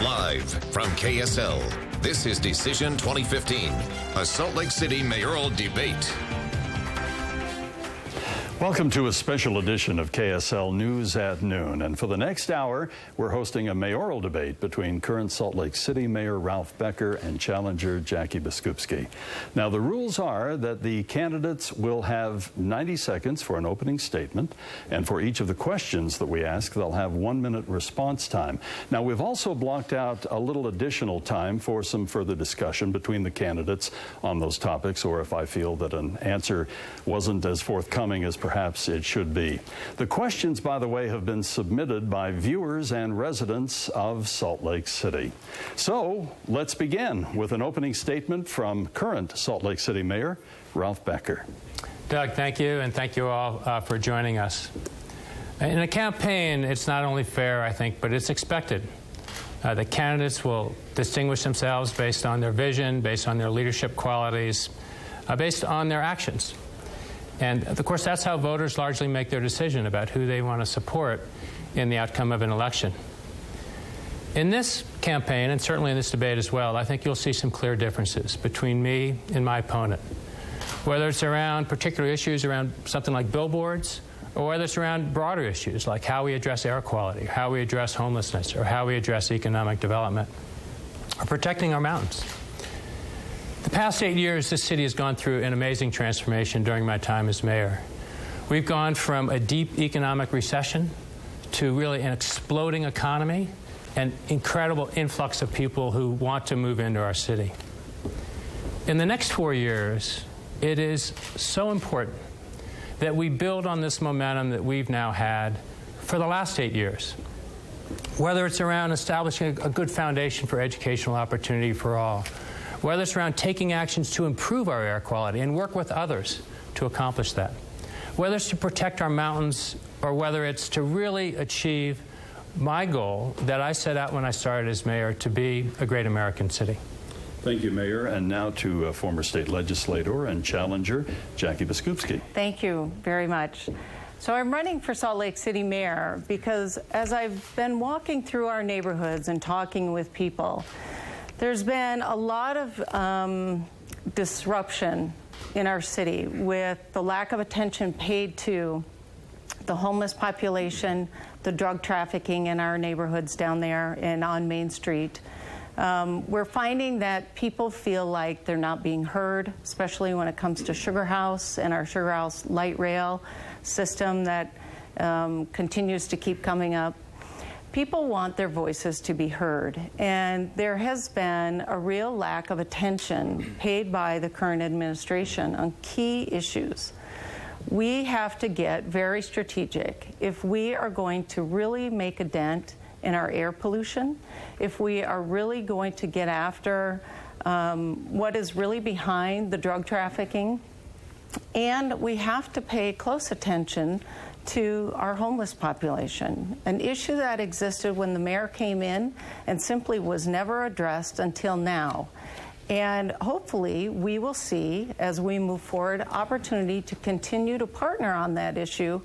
Live from KSL, this is Decision 2015, a Salt Lake City mayoral debate. Welcome to a special edition of KSL News at Noon. And for the next hour, we're hosting a mayoral debate between current Salt Lake City Mayor Ralph Becker and challenger Jackie Biskupski. Now, the rules are that the candidates will have 90 seconds for an opening statement. And for each of the questions that we ask, they'll have 1 minute response time. Now, we've also blocked out a little additional time for some further discussion between the candidates on those topics, or if I feel that an answer wasn't as forthcoming as perhaps it should be. The questions, by the way, have been submitted by viewers and residents of Salt Lake City. So let's begin with an opening statement from current Salt Lake City Mayor Ralph Becker. Doug, thank you, and thank you all for joining us. In a campaign, it's not only fair, I think, but it's expected. The candidates will distinguish themselves based on their vision, based on their leadership qualities, based on their actions. And, of course, that's how voters largely make their decision about who they want to support in the outcome of an election. In this campaign, and certainly in this debate as well, I think you'll see some clear differences between me and my opponent, whether it's around particular issues around something like billboards, or whether it's around broader issues like how we address air quality, how we address homelessness, or how we address economic development, or protecting our mountains. The past 8 years, this city has gone through an amazing transformation during my time as mayor. We've gone from a deep economic recession to really an exploding economy and incredible influx of people who want to move into our city. In the next 4 years, it is so important that we build on this momentum that we've now had for the last 8 years. Whether it's around establishing a good foundation for educational opportunity for all, whether it's around taking actions to improve our air quality and work with others to accomplish that, whether it's to protect our mountains, or whether it's to really achieve my goal that I set out when I started as mayor, to be a great American city. Thank you, Mayor. And now to former state legislator and challenger Jackie Biskupski. Thank you very much. So I'm running for Salt Lake City Mayor because as I've been walking through our neighborhoods and talking with people, there's been a lot of disruption in our city with the lack of attention paid to the homeless population, the drug trafficking in our neighborhoods down there and on Main Street. We're finding that people feel like they're not being heard, especially when it comes to Sugar House and our Sugar House light rail system that continues to keep coming up. People want their voices to be heard, and there has been a real lack of attention paid by the current administration on key issues. We have to get very strategic if we are going to really make a dent in our air pollution, if we are really going to get after what is really behind the drug trafficking, and we have to pay close attention to our homeless population, an issue that existed when the mayor came in and simply was never addressed until now. And hopefully we will see, as we move forward, opportunity to continue to partner on that issue.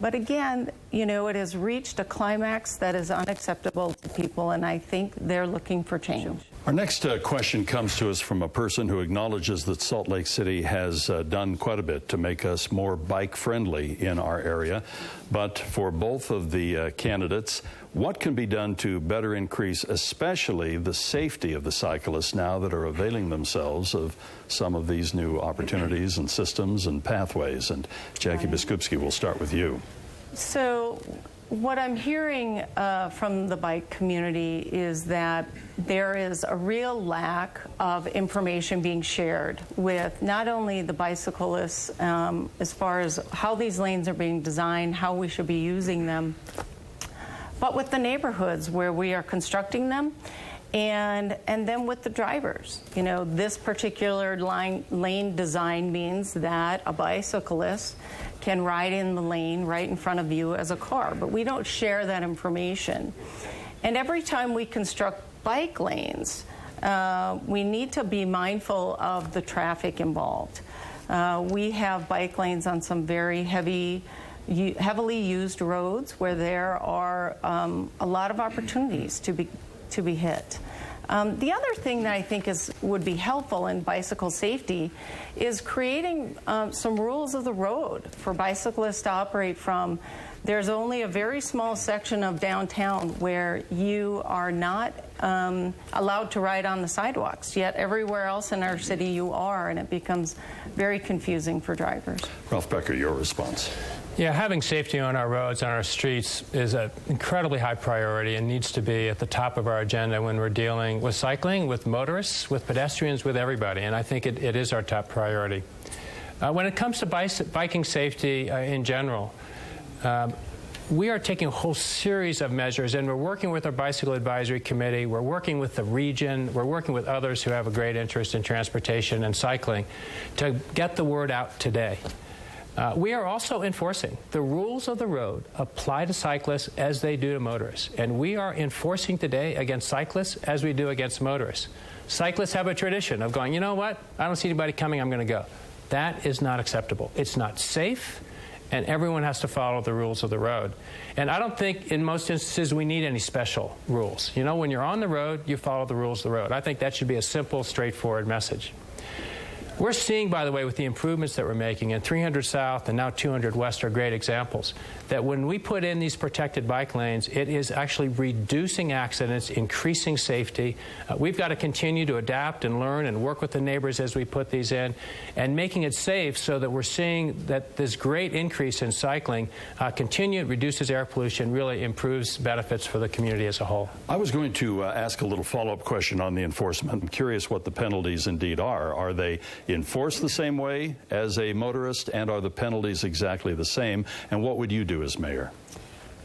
But again, you know, it has reached a climax that is unacceptable to people, and I think they're looking for change. Our next question comes to us from a person who acknowledges that Salt Lake City has done quite a bit to make us more bike-friendly in our area. But for both of the candidates, what can be done to better increase especially the safety of the cyclists now that are availing themselves of some of these new opportunities and systems and pathways? And Jackie Biskupski, we'll start with you. So what I'm hearing from the bike community is that there is a real lack of information being shared with not only the bicyclists as far as how these lanes are being designed, how we should be using them, but with the neighborhoods where we are constructing them, and then with the drivers. You know, this particular lane design means that a bicyclist can ride in the lane right in front of you as a car, but we don't share that information. And every time we construct bike lanes, we need to be mindful of the traffic involved. We have bike lanes on some very heavily used roads where there are a lot of opportunities to be hit. The other thing that I think would be helpful in bicycle safety is creating some rules of the road for bicyclists to operate from. There's only a very small section of downtown where you are not allowed to ride on the sidewalks, yet everywhere else in our city you are, and it becomes very confusing for drivers. Ralph Becker, your response. Yeah, having safety on our roads, on our streets, is an incredibly high priority and needs to be at the top of our agenda when we're dealing with cycling, with motorists, with pedestrians, with everybody. And I think it is our top priority. When it comes to biking safety in general, we are taking a whole series of measures, and we're working with our Bicycle Advisory Committee, we're working with the region, we're working with others who have a great interest in transportation and cycling to get the word out today. We are also enforcing the rules of the road apply to cyclists as they do to motorists. And we are enforcing today against cyclists as we do against motorists. Cyclists have a tradition of going, you know what, I don't see anybody coming, I'm going to go. That is not acceptable. It's not safe, and everyone has to follow the rules of the road. And I don't think in most instances we need any special rules. You know, when you're on the road, you follow the rules of the road. I think that should be a simple, straightforward message. We're seeing, by the way, with the improvements that we're making, and 300 South and now 200 West are great examples, that when we put in these protected bike lanes, it is actually reducing accidents, increasing safety. We've got to continue to adapt and learn and work with the neighbors as we put these in, and making it safe so that we're seeing that this great increase in cycling continue, reduces air pollution, really improves benefits for the community as a whole. I was going to ask a little follow-up question on the enforcement. I'm curious what the penalties indeed are. Are they enforced the same way as a motorist, and are the penalties exactly the same? And what would you do as mayor?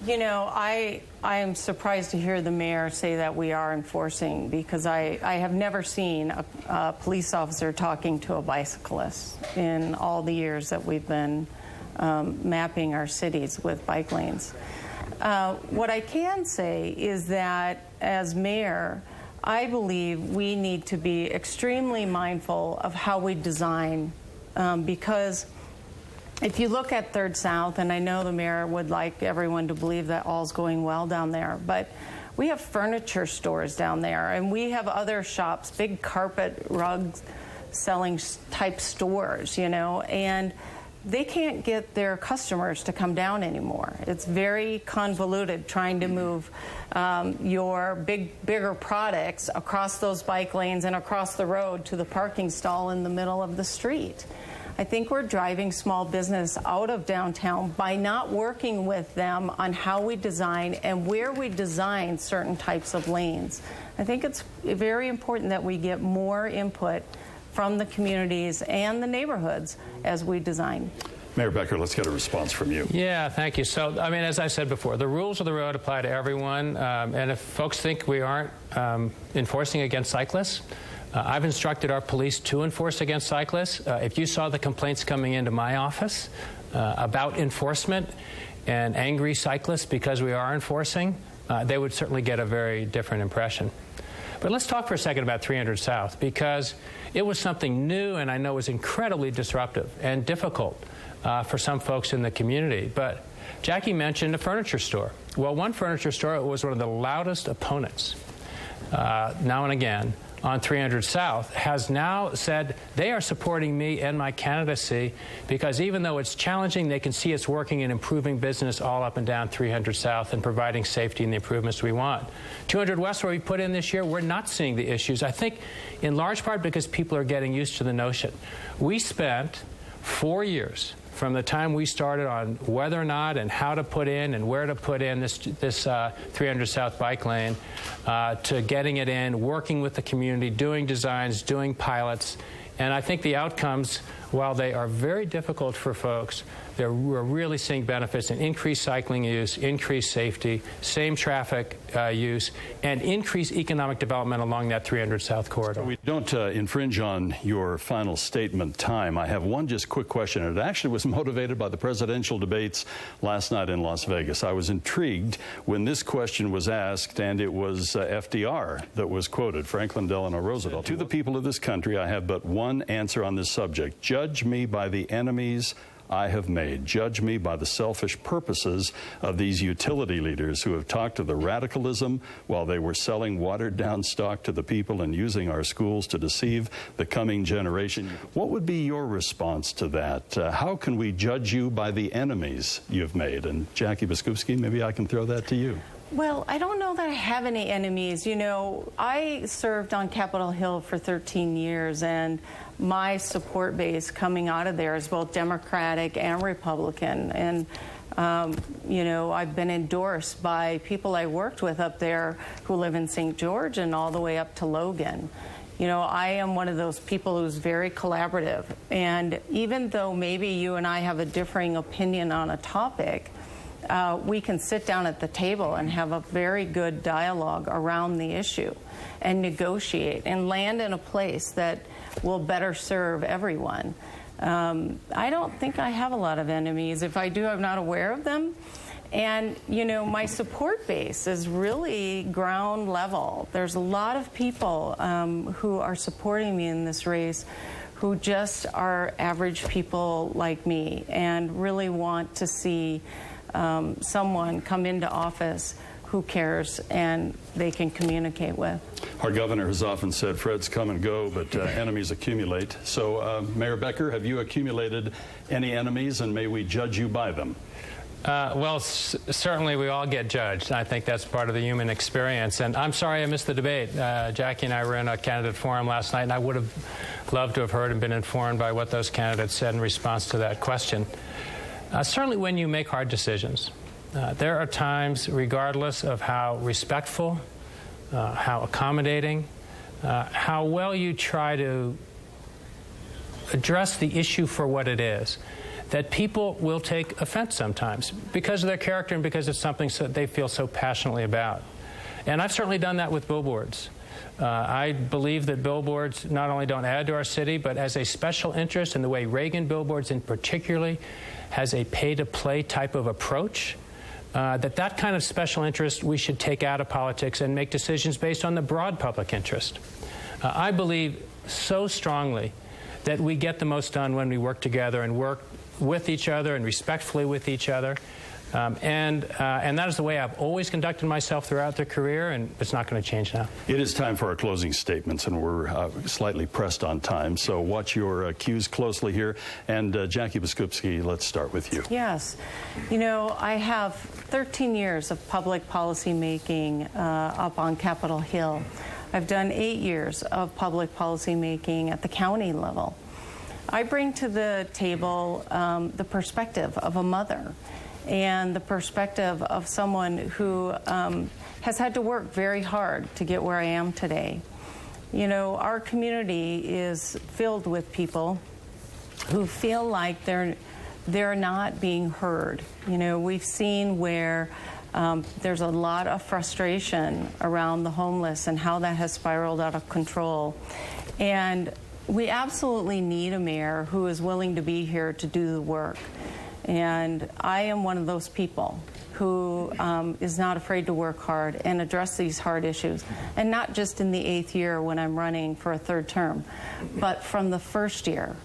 You know, I am surprised to hear the mayor say that we are enforcing, because I have never seen a police officer talking to a bicyclist in all the years that we've been mapping our cities with bike lanes. What I can say is that as mayor, I believe we need to be extremely mindful of how we design, because if you look at 3rd South, and I know the mayor would like everyone to believe that all's going well down there, but we have furniture stores down there, and we have other shops, big carpet rugs selling type stores, you know, and they can't get their customers to come down anymore. It's very convoluted trying to move your bigger products across those bike lanes and across the road to the parking stall in the middle of the street. I think we're driving small business out of downtown by not working with them on how we design and where we design certain types of lanes. I think it's very important that we get more input from the communities and the neighborhoods as we design. Mayor Becker, let's get a response from you. Yeah, thank you. So, I mean, as I said before, the rules of the road apply to everyone. And if folks think we aren't enforcing against cyclists, I've instructed our police to enforce against cyclists. If you saw the complaints coming into my office about enforcement and angry cyclists because we are enforcing, they would certainly get a very different impression. But let's talk for a second about 300 South, because it was something new and I know was incredibly disruptive and difficult for some folks in the community. But Jackie mentioned a furniture store. Well, one furniture store was one of the loudest opponents, now and again, on 300 South, has now said they are supporting me and my candidacy because even though it's challenging, they can see it's working and improving business all up and down 300 South and providing safety and the improvements we want. 200 West, where we put in this year, we're not seeing the issues, I think in large part because people are getting used to the notion. We spent 4 years from the time we started on whether or not and how to put in and where to put in this 300 South bike lane to getting it in, working with the community, doing designs, doing pilots. And I think the outcomes, while they are very difficult for folks, we're really seeing benefits in increased cycling use, increased safety, same traffic use, and increased economic development along that 300 South corridor. We don't infringe on your final statement time. I have one just quick question, and it actually was motivated by the presidential debates last night in Las Vegas. I was intrigued when this question was asked, and it was FDR that was quoted, Franklin Delano Roosevelt. To the people of this country, I have but one answer on this subject. Judge me by the enemies I have made. Judge me by the selfish purposes of these utility leaders who have talked to the radicalism while they were selling watered-down stock to the people and using our schools to deceive the coming generation. What would be your response to that? How can we judge you by the enemies you've made? And Jackie Biskupski, maybe I can throw that to you. Well, I don't know that I have any enemies. You know, I served on Capitol Hill for 13 years, and my support base coming out of there is both Democratic and Republican. And, you know, I've been endorsed by people I worked with up there who live in St. George and all the way up to Logan. You know, I am one of those people who's very collaborative. And even though maybe you and I have a differing opinion on a topic, we can sit down at the table and have a very good dialogue around the issue and negotiate and land in a place that will better serve everyone. I don't think I have a lot of enemies. If I do, I'm not aware of them. And, you know, my support base is really ground level. There's a lot of people who are supporting me in this race who just are average people like me and really want to see someone come into office who cares and they can communicate with. Our governor has often said, Freds come and go, but enemies accumulate. So, Mayor Becker, have you accumulated any enemies, and may we judge you by them? Well, certainly we all get judged. I think that's part of the human experience. And I'm sorry I missed the debate. Jackie and I were in a candidate forum last night, and I would have loved to have heard and been informed by what those candidates said in response to that question. Certainly when you make hard decisions, there are times, regardless of how respectful, how accommodating, how well you try to address the issue for what it is, that people will take offense sometimes because of their character and because it's something they feel so passionately about. And I've certainly done that with billboards. I believe that billboards not only don't add to our city, but as a special interest in the way Reagan billboards in particularly has a pay-to-play type of approach, that kind of special interest we should take out of politics and make decisions based on the broad public interest. I believe so strongly that we get the most done when we work together and work with each other and respectfully with each other. And that is the way I've always conducted myself throughout the career, and it's not going to change now. It is time for our closing statements, and we're slightly pressed on time, so watch your cues closely here. And Jackie Biskupski, let's start with you. Yes. You know, I have 13 years of public policy making up on Capitol Hill. I've done 8 years of public policy making at the county level. I bring to the table the perspective of a mother and the perspective of someone who has had to work very hard to get where I am today. You know, our community is filled with people who feel like they're not being heard. You know, we've seen where there's a lot of frustration around the homeless and how that has spiraled out of control. And we absolutely need a mayor who is willing to be here to do the work. And I am one of those people who is not afraid to work hard and address these hard issues. And not just in the 8th year when I'm running for a 3rd term, but from the 1st year.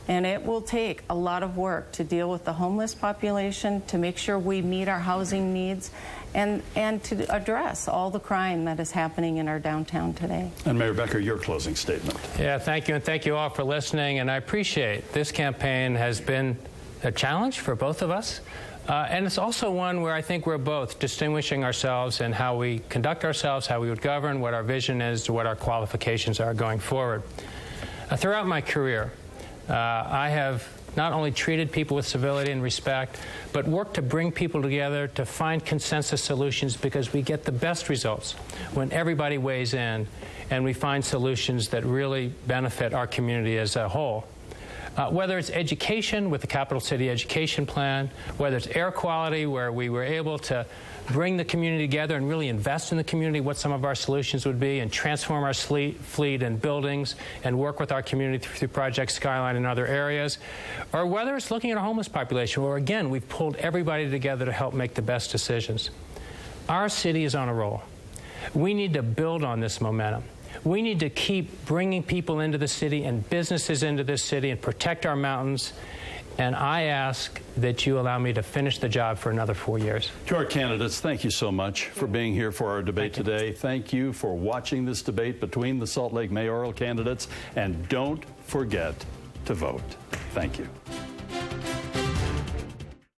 And it will take a lot of work to deal with the homeless population, to make sure we meet our housing needs, and to address all the crime that is happening in our downtown today. And Mayor Becker, your closing statement. Yeah, thank you, and thank you all for listening. And I appreciate this campaign has been a challenge for both of us. And it's also one where I think we're both distinguishing ourselves in how we conduct ourselves, how we would govern, what our vision is, what our qualifications are going forward. Throughout my career, I have not only treated people with civility and respect, but worked to bring people together to find consensus solutions, because we get the best results when everybody weighs in and we find solutions that really benefit our community as a whole. Whether it's education with the Capital City Education Plan, whether it's air quality, where we were able to bring the community together and really invest in the community, what some of our solutions would be, and transform our fleet and buildings and work with our community through Project Skyline and other areas, or whether it's looking at a homeless population, where, again, we've pulled everybody together to help make the best decisions. Our city is on a roll. We need to build on this momentum. We need to keep bringing people into the city and businesses into this city and protect our mountains and I ask that you allow me to finish the job for another 4 years. To our candidates, thank you so much for being here for our debate today. Thank you for watching this debate between the Salt Lake mayoral candidates, and don't forget to vote. Thank you.